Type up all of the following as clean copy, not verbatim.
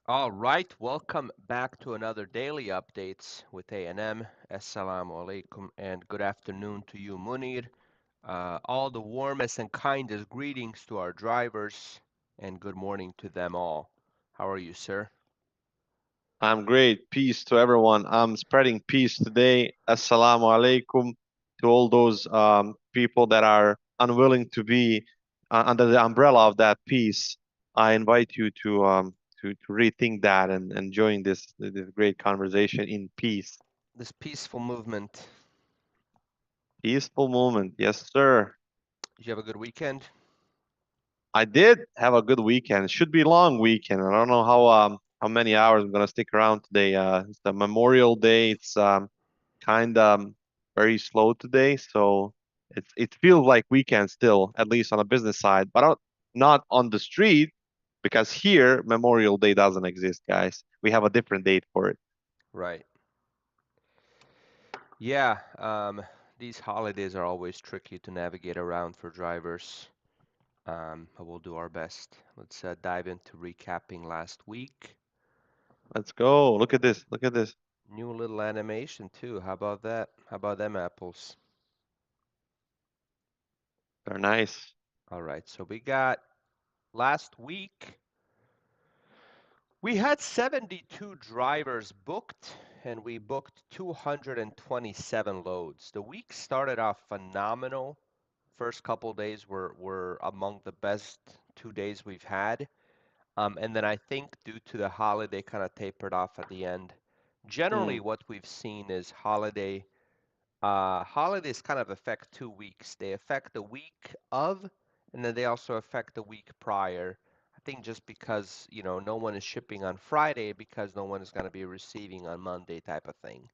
All right, welcome back to another daily updates with A&M. Assalamu alaikum and good afternoon to you, Munir. All the warmest and kindest greetings to our drivers and good morning to them all. How are you, sir? I'm great. Peace to everyone. I'm spreading peace today. Assalamu alaikum to all those people that are unwilling to be under the umbrella of that peace. I invite you to rethink that and join this great conversation in peace. This peaceful movement. Peaceful moment. Yes, sir. Did you have a good weekend? I did have a good weekend. It should be a long weekend. I don't know how many hours I'm gonna stick around today. It's the Memorial Day. It's kind of very slow today, so it feels like weekend still, at least on the business side, but not on the street because here Memorial Day doesn't exist, guys. We have a different date for it. Right. Yeah, these holidays are always tricky to navigate around for drivers, but we'll do our best. Let's dive into recapping last week. Let's go. Look at this. Look at this. New little animation too. How about that? How about them apples? They're nice. All right, so we got last week, we had 72 drivers booked and we booked 227 loads. The week started off phenomenal. First couple days were among the best 2 days we've had. And then I think due to the holiday kind of tapered off at the end. Generally, Hmm, what we've seen is holidays kind of affect 2 weeks. They affect the week of, and then they also affect the week prior. I think just because, no one is shipping on Friday because no one is going to be receiving on Monday type of thing.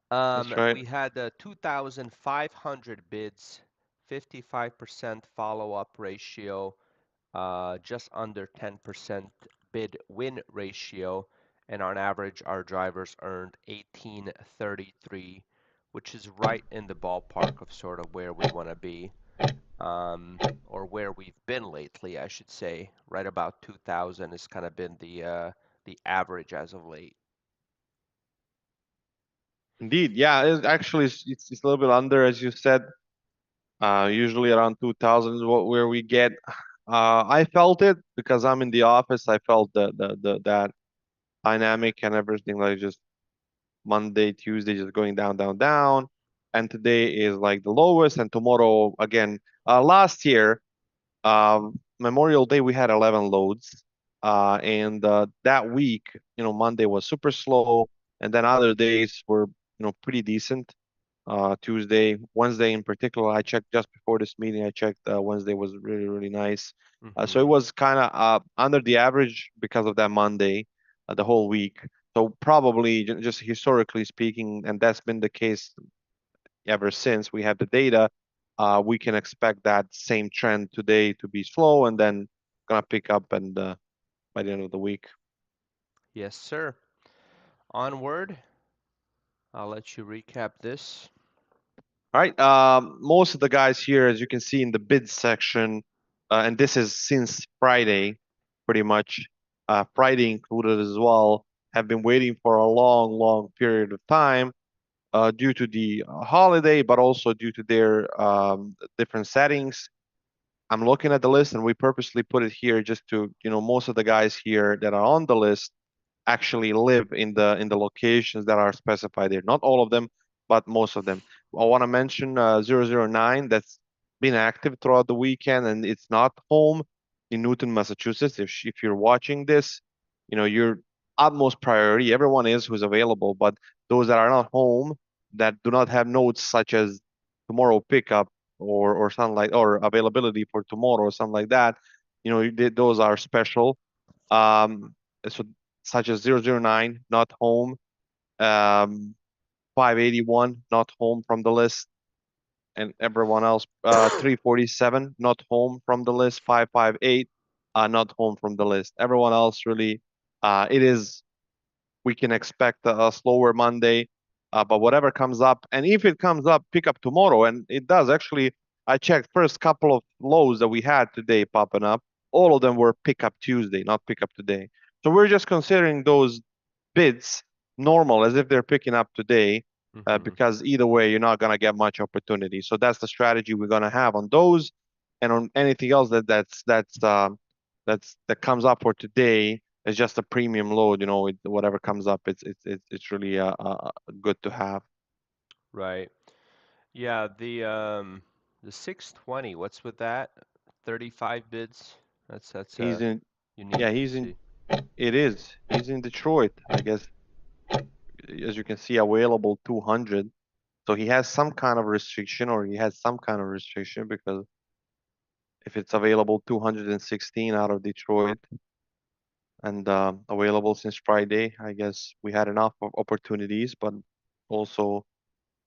that's right. We had 2,500 bids, 55% follow-up ratio, just under 10% bid win ratio, and on average, our drivers earned 1833, which is right in the ballpark of sort of where we want to be, or where we've been lately, I should say. Right about 2000 has kind of been the average as of late. Indeed, yeah. Actually, it's a little bit under, as you said. Usually around 2000 is where we get. I felt it because I'm in the office. I felt the that dynamic and everything, like just Monday, Tuesday, just going down, down, down, and today is like the lowest, and tomorrow again. Last year, Memorial Day, we had 11 loads, and that week, Monday was super slow, and then other days were, pretty decent. Tuesday, Wednesday in particular, I checked just before this meeting. I checked Wednesday was really, really nice. So it Hmm. was kind of under the average because of that Monday, the whole week. So probably just historically speaking, and that's been the case ever since we had the data, we can expect that same trend today to be slow and then gonna pick up and by the end of the week. Yes, sir. Onward. I'll let you recap this. All right. Most of the guys here, as you can see in the bid section, and this is since Friday, pretty much, Friday included as well, have been waiting for a long, long period of time due to the holiday, but also due to their different settings. I'm looking at the list, and we purposely put it here just to, most of the guys here that are on the list actually live in the locations that are specified there. Not all of them, but most of them. I want to mention 009 that's been active throughout the weekend, and it's not home in Newton, Massachusetts. If you're watching this, your utmost priority. Everyone is who's available, but those that are not home that do not have notes such as tomorrow pickup or something like or availability for tomorrow or something like that. Those are special. So such as 009 not home, um, 581 not home from the list, and everyone else 347 not home from the list, 558 not home from the list. Everyone else really, it is we can expect a slower Monday, but whatever comes up, and if it comes up, pick up tomorrow, and it does actually. I checked first couple of lows that we had today popping up. All of them were pick up Tuesday, not pick up today. So we're just considering those bids normal as if they're picking up today, Hmm. because either way, you're not going to get much opportunity. So that's the strategy we're going to have on those, and on anything else that comes up for today is just a premium load. Whatever comes up, it's really good to have. Right. Yeah, the 620, what's with that? 35 bids? That's He's in, unique yeah, to he's in. see. It is. He's in Detroit, I guess. As you can see, available 200. So he has some kind of restriction, or he has some kind of restriction, because if it's available 216 out of Detroit and available since Friday, I guess we had enough of opportunities, but also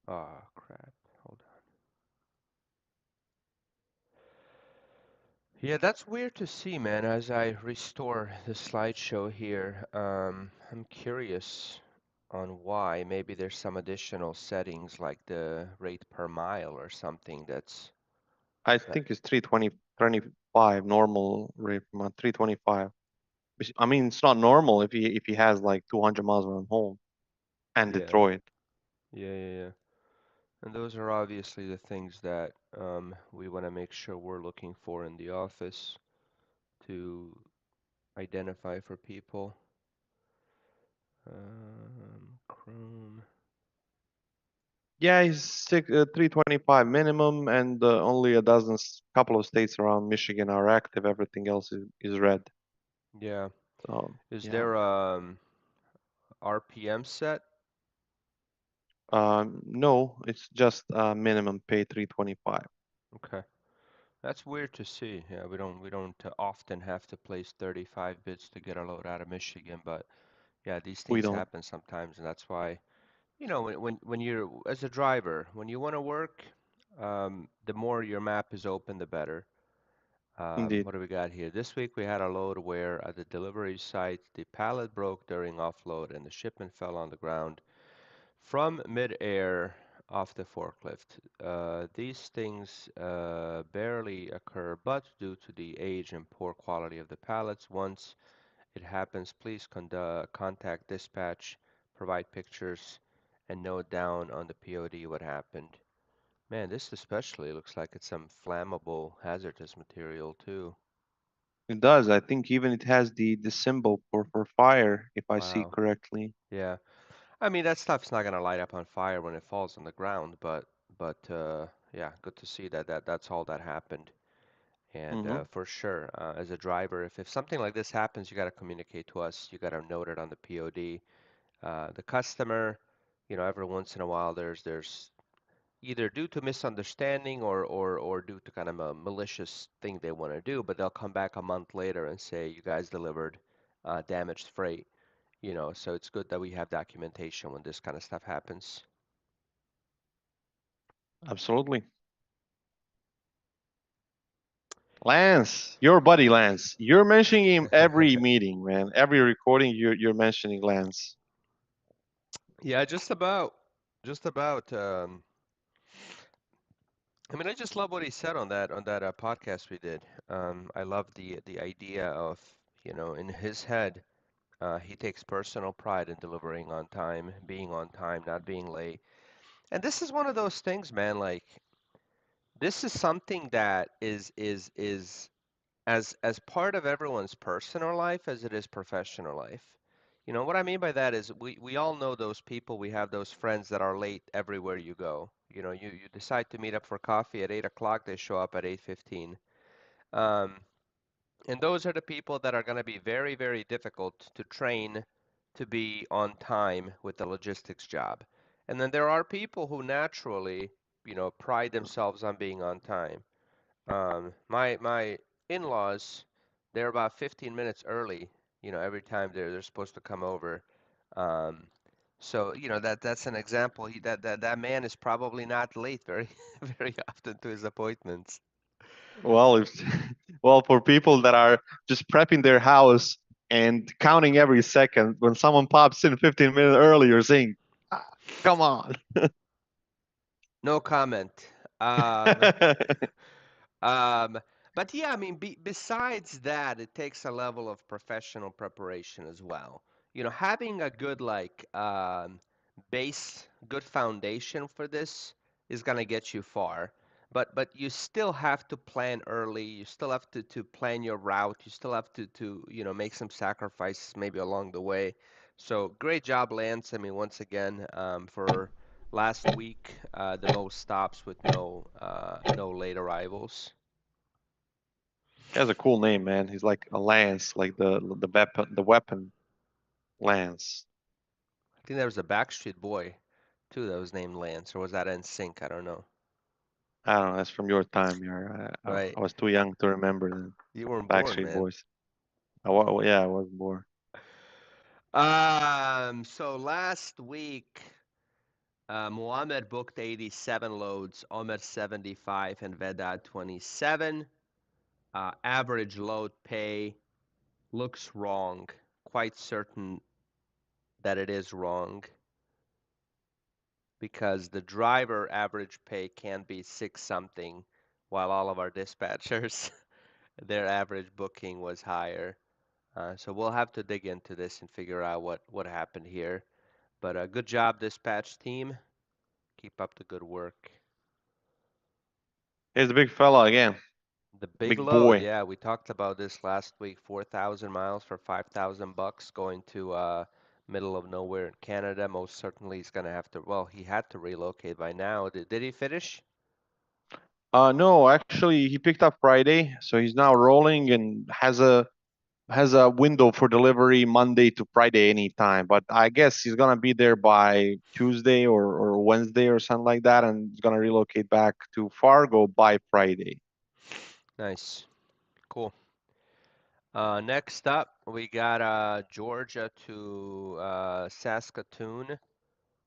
Oh, crap. Hold on. Yeah, that's weird to see, man, as I restore the slideshow here. I'm curious on why. Maybe there's some additional settings like the rate per mile or something that's I that. think it's 325 normal rate per month, 325. I mean, it's not normal if he has like 200 miles from home and Yeah, Detroit. yeah. And those are obviously the things that we want to make sure we're looking for in the office to identify for people. Chrome. Yeah, he's 325 minimum, and only a dozen, couple of states around Michigan are active. Everything else is red. Yeah. So Is yeah, there RPM set? no, it's just minimum pay 325. Okay. That's weird to see. Yeah, we don't often have to place 35 bids to get a load out of Michigan, but yeah, these We things don't happen sometimes, and that's why, when you're as a driver, when you want to work, the more your map is open, the better. indeed. What do we got here? This week we had a load where at the delivery site the pallet broke during offload and the shipment fell on the ground from mid-air off the forklift. These things barely occur, but due to the age and poor quality of the pallets, once it happens, please contact dispatch, provide pictures, and note down on the POD what happened. Man, this especially looks like it's some flammable, hazardous material too. It does. I think even it has the symbol for fire, if I see Wow. correctly. Yeah. I mean, that stuff's not gonna light up on fire when it falls on the ground, but yeah, good to see that's all that happened. And Hmm. for sure, as a driver, if something like this happens, you got to communicate to us. You got to note it on the POD. The customer, every once in a while, there's either due to misunderstanding or due to kind of a malicious thing they want to do, but they'll come back a month later and say you guys delivered damaged freight. So it's good that we have documentation when this kind of stuff happens. Absolutely. Lance, your buddy Lance. You're mentioning him every meeting, man. Every recording, you're mentioning Lance. Yeah, just about. Just about. I mean, I just love what he said on that podcast we did. I love the idea of, in his head, he takes personal pride in delivering on time, being on time, not being late. And this is one of those things, man. Like, this is something that is as part of everyone's personal life as it is professional life. What I mean by that is we all know those people, we have those friends that are late everywhere you go. You decide to meet up for coffee at 8 o'clock, they show up at 8:15. Um, and those are the people that are going to be very, very difficult to train to be on time with the logistics job. And then there are people who naturally, pride themselves on being on time. My in-laws, they're about 15 minutes early, every time they're supposed to come over. Um, so, that's an example. That man is probably not late very very often to his appointments. Well, if, well, for people that are just prepping their house and counting every second, when someone pops in 15 minutes early, you're saying, "Ah, come on." No comment. Um, um, But yeah, I mean, besides that, it takes a level of professional preparation as well. Having a good base, good foundation for this is gonna get you far. But you still have to plan early. You still have to plan your route. You still have to make some sacrifices maybe along the way. So great job, Lance. I mean, once again, for last week, the most stops with no late arrivals. He has a cool name, man. He's like a lance, like the weapon lance. I think there was a Backstreet Boy too that was named Lance, or was that NSYNC? I don't know. I don't know. That's from your time. I Right? was too young to remember the You weren't born, Backstreet man. Boys. Yeah, I was born. So last week, Muhammad booked 87 loads, Omer 75, and Vedad 27. Average load pay looks wrong. Quite certain that it is wrong because the driver average pay can be six something, while all of our dispatchers their average booking was higher. So we'll have to dig into this and figure out what happened here. But good job, dispatch team. Keep up the good work. He's a big fella again. The big Big load, boy. yeah, we talked about this last week. 4,000 miles for 5,000 bucks going to middle of nowhere in Canada. Most certainly he's gonna have to. Well, he had to relocate by now. Did he finish? No, actually, he picked up Friday, so he's now rolling and has a window for delivery Monday to Friday anytime. But I guess he's gonna be there by Tuesday or Wednesday or something like that, and he's gonna relocate back to Fargo by Friday. Nice, cool. Next up, we got Georgia to Saskatoon.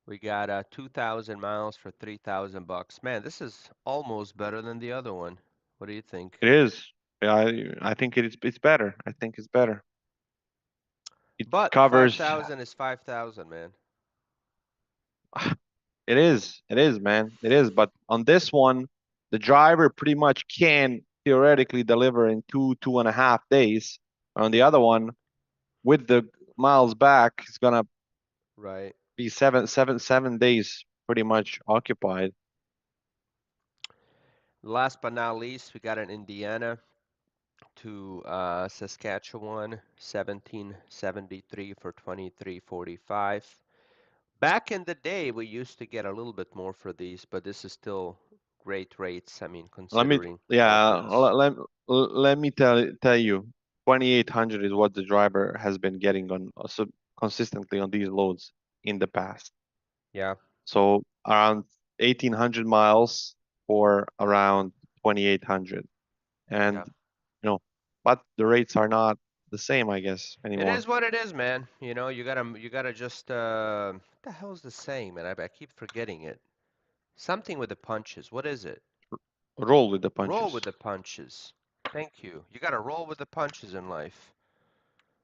We got 2,000 miles for 3,000 bucks. Man, this is almost better than the other one. What do you think? It is. Yeah, I think it's better. I think it's better. It But covers. 5,000 is 5,000, man. It is, man. It is. But on this one, the driver pretty much can theoretically deliver in 2.5 days. On the other one, with the miles back, it's gonna Right. be 7 days pretty much occupied. Last but not least, we got an Indiana to Saskatchewan, 1773 for 23.45. Back in the day, we used to get a little bit more for these, but this is still great rates. I mean, Let me, considering both yeah, routes. let me tell you, 2,800 is what the driver has been getting on consistently on these loads in the past. Yeah, So around 1,800 miles for around 2,800, yeah. and but the rates are not the same, I guess, It anymore. is what it is, man. You gotta just what the hell's the saying, man? I keep forgetting it. Something with the punches. What is it? Roll with the Roll punches, with the punches. Thank you. You gotta roll with the punches in life.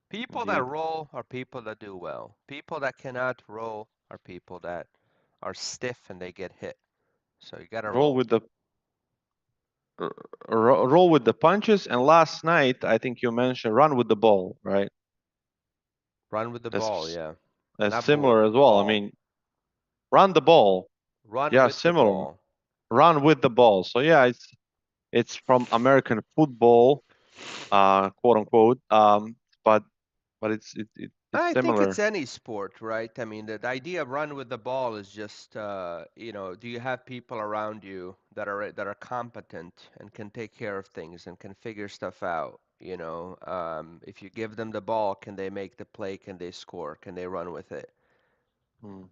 People that indeed. roll are people that do well. People that cannot roll are people that are stiff and they get hit. So you gotta Roll roll. with the roll with the punches. And last night, I think you mentioned run with the ball, right? Run with the ball, That's yeah. that's Not bull, similar as well. I ball. mean, run the ball. Run Yeah, with the similar. ball. Run with the ball. So yeah, it's from American football, quote unquote. But it's I think it's similar. any sport, right? I mean, the idea of run with the ball is just, do you have people around you that are competent and can take care of things and can figure stuff out? If you give them the ball, can they make the play? Can they score? Can they run with it? Hmm.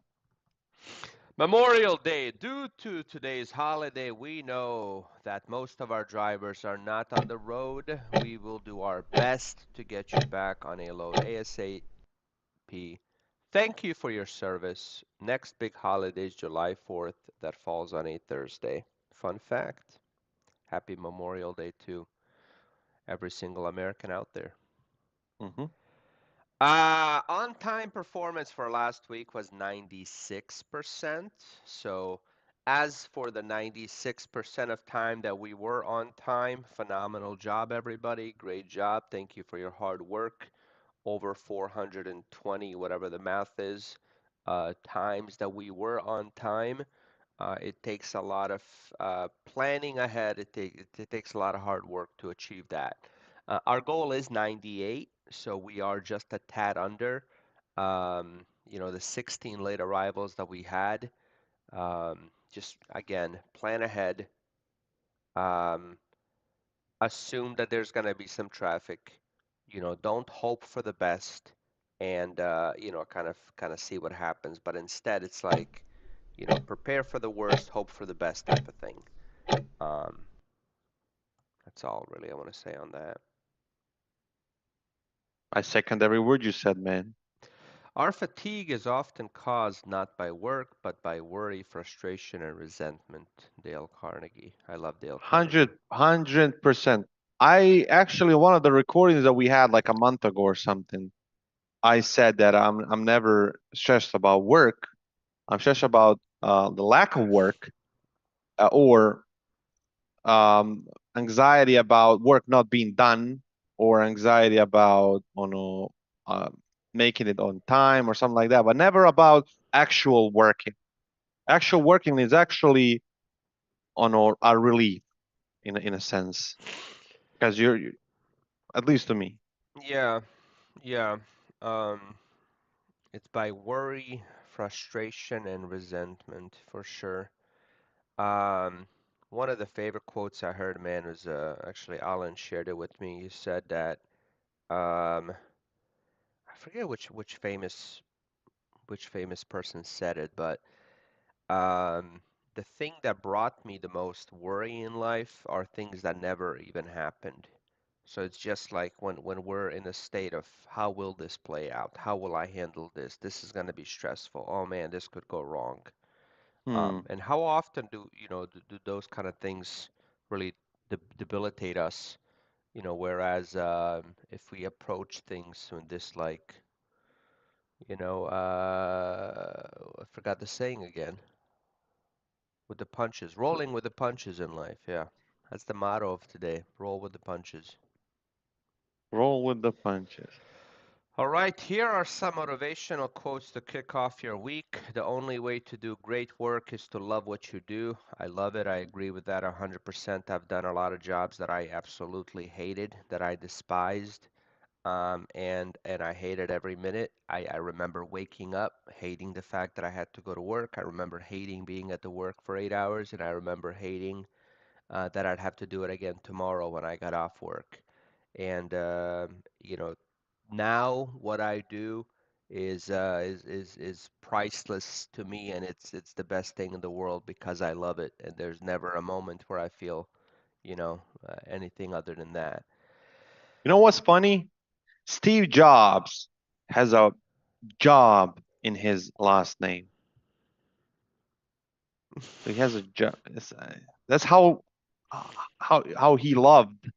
Memorial Day. Due to today's holiday, we know that most of our drivers are not on the road. We will do our best to get you back on a load ASAP. Thank you for your service. Next big holiday is July 4th. That falls on a Thursday. Fun fact. Happy Memorial Day to every single American out there. Hmm. On-time performance for last week was 96%. So As for the 96% of time that we were on time, phenomenal job, everybody. Great job. Thank you for your hard work. Over 420, whatever the math is, times that we were on time. It takes a lot of planning ahead. It takes a lot of hard work to achieve that. Our goal is 98, so we are just a tad under. The 16 late arrivals that we had. Just again, plan ahead. Um, Assume that there's going to be some traffic. Don't hope for the best and kind of see what happens. But instead, it's like, prepare for the worst, hope for the best type of thing. Um, that's all really I want to say on that. I second every word you said, man. Our fatigue is often caused not by work, but by worry, frustration, and resentment. Dale Carnegie. I love Dale Hundred, Carnegie. 100%. I actually, one of the recordings that we had like a month ago or something, I said that I'm never stressed about work. I'm stressed about the lack of work, or anxiety about work not being done, or anxiety about, uh, making it on time or something like that, but never about actual working. Actual working is actually a relief in a sense, because at least to me. Yeah, yeah. Um, it's by worry, frustration, and resentment for sure. Um, One of the favorite quotes I heard, man, was actually Alan shared it with me. He said that I forget which famous person said it, but um, the thing that brought me the most worry in life are things that never even happened. So it's just like when we're in a state of how will this play out? How will I handle this? This is going to be stressful. Oh man, this could go wrong. Hmm. And how often do those kind of things really debilitate us? Whereas if we approach things with this like, I forgot the saying again, with the punches, rolling with the punches in life. Yeah, that's the motto of today. Roll with the punches. Roll with the punches. All right, here are some motivational quotes to kick off your week. The only way to do great work is to love what you do. I love it. I agree with that 100%. I've done a lot of jobs that I absolutely hated, that I despised, and I hated every minute. I remember waking up hating the fact that I had to go to work. I remember hating being at the work for 8 hours, and I remember hating that I'd have to do it again tomorrow when I got off work. And now what I do is priceless to me, and it's the best thing in the world because I love it, and there's never a moment where I feel, anything other than that. You know what's funny? Steve Jobs has a job in his last name. So he has a job. That's how he loved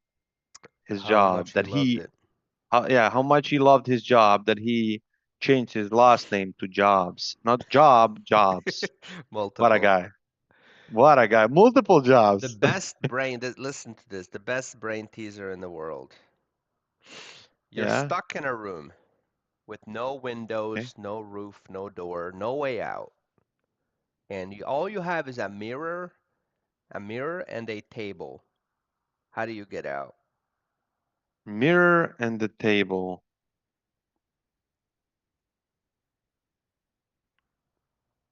his How job. much he That loved he it. Yeah, how much he loved his job that he changed his last name to Jobs, not Job, Jobs. What a Multiple. guy! What a guy! Multiple The jobs. best brain, listen to this, the best brain teaser in the world. You're Yeah. stuck in a room with no Okay. windows, no roof, no door, no way out, and all you have is a mirror and a table. How do you get out? Mirror and the table.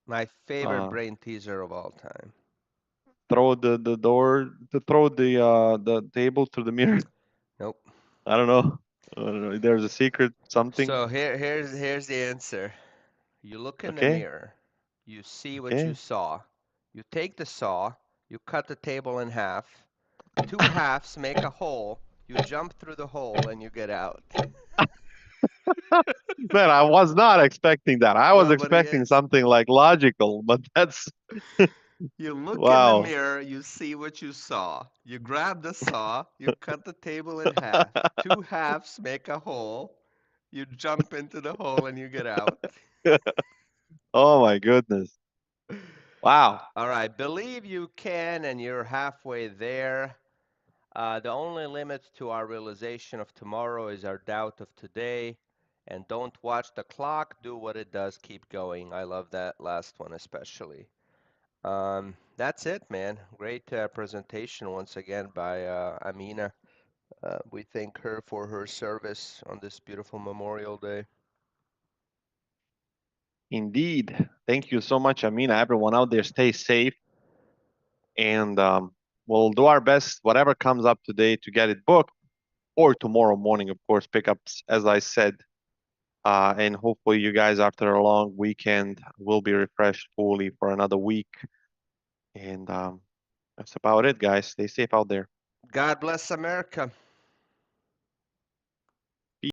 My favorite Uh, brain teaser of all time. throw the door to throw the table through the mirror. Nope. I don't know. I don't know. There's a secret something. So here's the answer. You look in the Okay. mirror, you see what you Okay. saw. You take the saw, you cut the table in half. Two halves make a hole. You jump through the hole and you get out. Man, I was not expecting that. I was Nobody expecting is. something like logical, but that's You look in the wow. mirror, you see what you saw. You grab the saw, you cut the table in half. Two halves make a hole. You jump into the hole and you get out. Oh my goodness. Wow. All right, believe you can, and you're halfway there. The only limit to our realization of tomorrow is our doubt of today. And don't watch the clock, do what it does, keep going. I love that last one especially. That's it, man. Great presentation once again by Amina. We thank her for her service on this beautiful Memorial Day. Indeed. Thank you so much, Amina. Everyone out there, stay safe. And we'll do our best, whatever comes up today, to get it booked, or tomorrow morning, of course, pickups, as I said. And hopefully, you guys, after a long weekend, will be refreshed fully for another week. And that's about it, guys. Stay safe out there. God bless America.